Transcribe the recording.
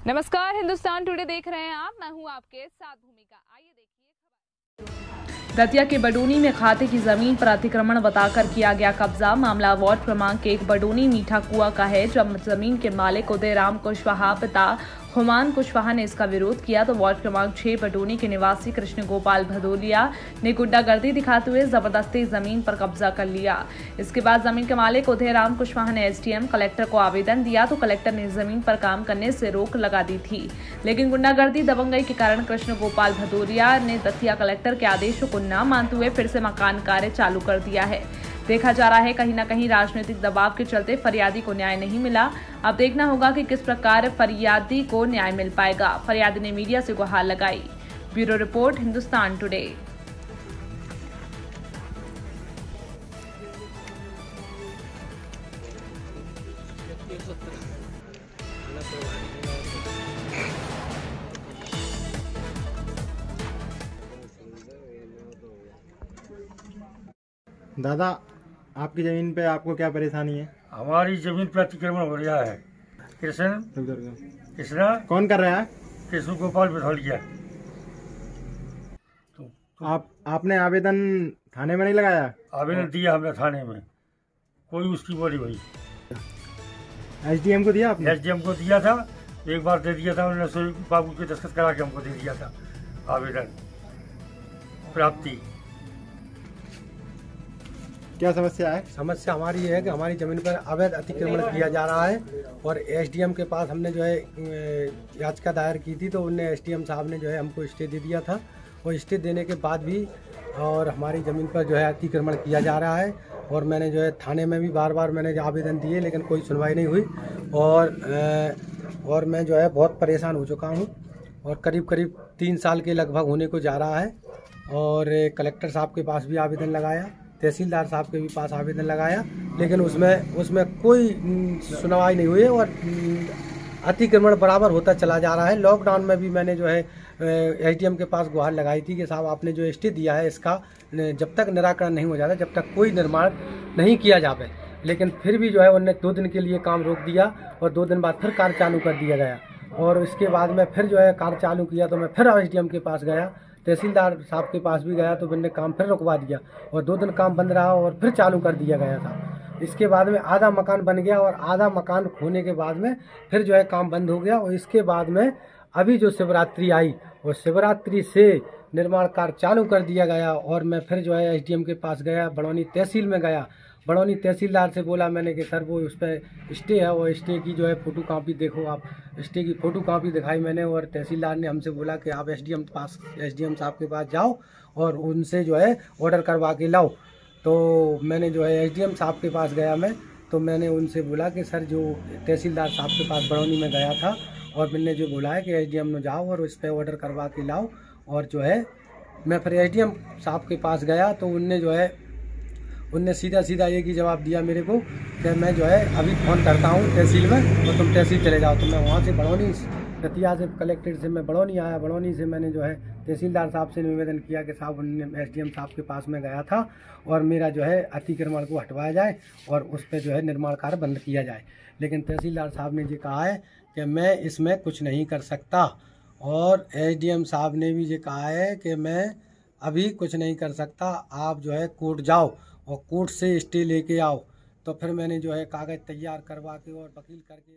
नमस्कार, हिंदुस्तान टुडे देख रहे हैं आप। मैं हूं आपके साथ भूमिका। आइए देखिए दतिया के बडोनी में खाते की जमीन पर अतिक्रमण बताकर किया गया कब्जा। मामला वार्ड क्रमांक 1 बडोनी मीठा कुआ का है। जब जमीन के मालिक उदयराम कुशवाहा पिता हुमान कुशवाहा ने इसका विरोध किया तो वार्ड क्रमांक 6 बडोनी के निवासी कृष्ण गोपाल भदौरिया ने गुंडागर्दी दिखाते हुए जबरदस्ती जमीन पर कब्जा कर लिया। इसके बाद जमीन के मालिक उदयराम कुशवाहा ने एसडीएम कलेक्टर को आवेदन दिया तो कलेक्टर ने जमीन पर काम करने से रोक लगा दी थी, लेकिन गुंडागर्दी दबंगई के कारण कृष्ण गोपाल भदौरिया ने दतिया कलेक्टर के आदेशों को न मानते हुए फिर से मकान कार्य चालू कर दिया है। देखा जा रहा है कहीं न कहीं राजनीतिक दबाव के चलते फरियादी को न्याय नहीं मिला। अब देखना होगा कि किस प्रकार फरियादी को न्याय मिल पाएगा। फरियादी ने मीडिया से गुहार लगाई। Bureau report, Hindustan today. दादा, आपकी ज़मीन पे आपको क्या परेशानी है? हमारी जमीन पर अतिक्रमण हो रहा है। कृष्णा कौन कर रहा है? कृष्ण गोपाल भदौरिया। आपने आवेदन थाने में नहीं लगाया? आवेदन दिया हमने थाने में, कोई उसकी बोली हुई। एसडीएम को दिया आपने? एसडीएम को दिया था, एक बार दे दिया था उन्होंने, सोई बाबू के दस्तखत करा के हमको दे दिया था आवेदन प्राप्ति। क्या समस्या है? समस्या हमारी ये है कि हमारी ज़मीन पर अवैध अतिक्रमण किया जा रहा है और एसडीएम के पास हमने जो है याचिका दायर की थी, तो उनने एसडीएम साहब ने जो है हमको स्टे दे दिया था और स्टे देने के बाद भी और हमारी ज़मीन पर जो है अतिक्रमण किया जा रहा है। और मैंने जो है थाने में भी बार बार मैंने आवेदन दिए, लेकिन कोई सुनवाई नहीं हुई और मैं जो है बहुत परेशान हो चुका हूँ और करीब 3 साल के लगभग होने को जा रहा है। और कलेक्टर साहब के पास भी आवेदन लगाया, तहसीलदार साहब के भी पास आवेदन लगाया, लेकिन उसमें कोई सुनवाई नहीं हुई और अतिक्रमण बराबर होता चला जा रहा है। लॉकडाउन में भी मैंने जो है एसडीएम के पास गुहार लगाई थी कि साहब आपने जो स्टे दिया है इसका जब तक निराकरण नहीं हो जाता, जब तक कोई निर्माण नहीं किया जाए, लेकिन फिर भी जो है उन्होंने 2 दिन के लिए काम रोक दिया और 2 दिन बाद फिर कार्य चालू कर दिया गया। और इसके बाद में फिर जो है कार्य चालू किया तो मैं फिर एसडीएम के पास गया, तहसीलदार साहब के पास भी गया, तो मैंने काम फिर रुकवा दिया और 2 दिन काम बंद रहा और फिर चालू कर दिया गया था। इसके बाद में आधा मकान बन गया और आधा मकान होने के बाद में फिर जो है काम बंद हो गया। और इसके बाद में अभी जो शिवरात्रि आई और शिवरात्रि से निर्माण कार्य चालू कर दिया गया और मैं फिर जो है एसडीएम के पास गया, बड़ौनी तहसील में गया। बड़ौनी तहसीलदार से बोला मैंने कि सर वो उस पर स्टे है, वो स्टे की जो है फ़ोटो कापी देखो आप। स्टे की फ़ोटो कापी दिखाई मैंने और तहसीलदार ने हमसे बोला कि आप एसडीएम साहब के पास जाओ और उनसे जो है ऑर्डर करवा के लाओ। तो मैंने जो है एसडीएम साहब के पास गया मैं, तो मैंने उनसे बोला कि सर जो तहसीलदार साहब के पास बड़ौनी में गया था और मैंने जो बोला है कि एसडीएम में जाओ और उस पर ऑर्डर करवा के लाओ। और जो है मैं फिर एसडीएम साहब के पास गया तो उनने सीधा एक ही जवाब दिया मेरे को कि मैं जो है अभी फ़ोन करता हूँ तहसील में और तुम तहसील चले जाओ। तो मैं वहाँ से बड़ौनी दतिया से कलेक्ट्रेट से मैं बड़ौनी आया। बड़ौनी से मैंने जो है तहसीलदार साहब से निवेदन किया कि साहब उन्होंने एसडीएम साहब के पास में गया था और मेरा जो है अतिक्रमण को हटवाया जाए और उस पर जो है निर्माण कार्य बंद किया जाए। लेकिन तहसीलदार साहब ने ये कहा है कि मैं इसमें कुछ नहीं कर सकता और एसडीएम साहब ने भी ये कहा है कि मैं अभी कुछ नहीं कर सकता, आप जो है कोर्ट जाओ और कोर्ट से स्टे लेके आओ। तो फिर मैंने जो है कागज़ तैयार करवा के और वकील करके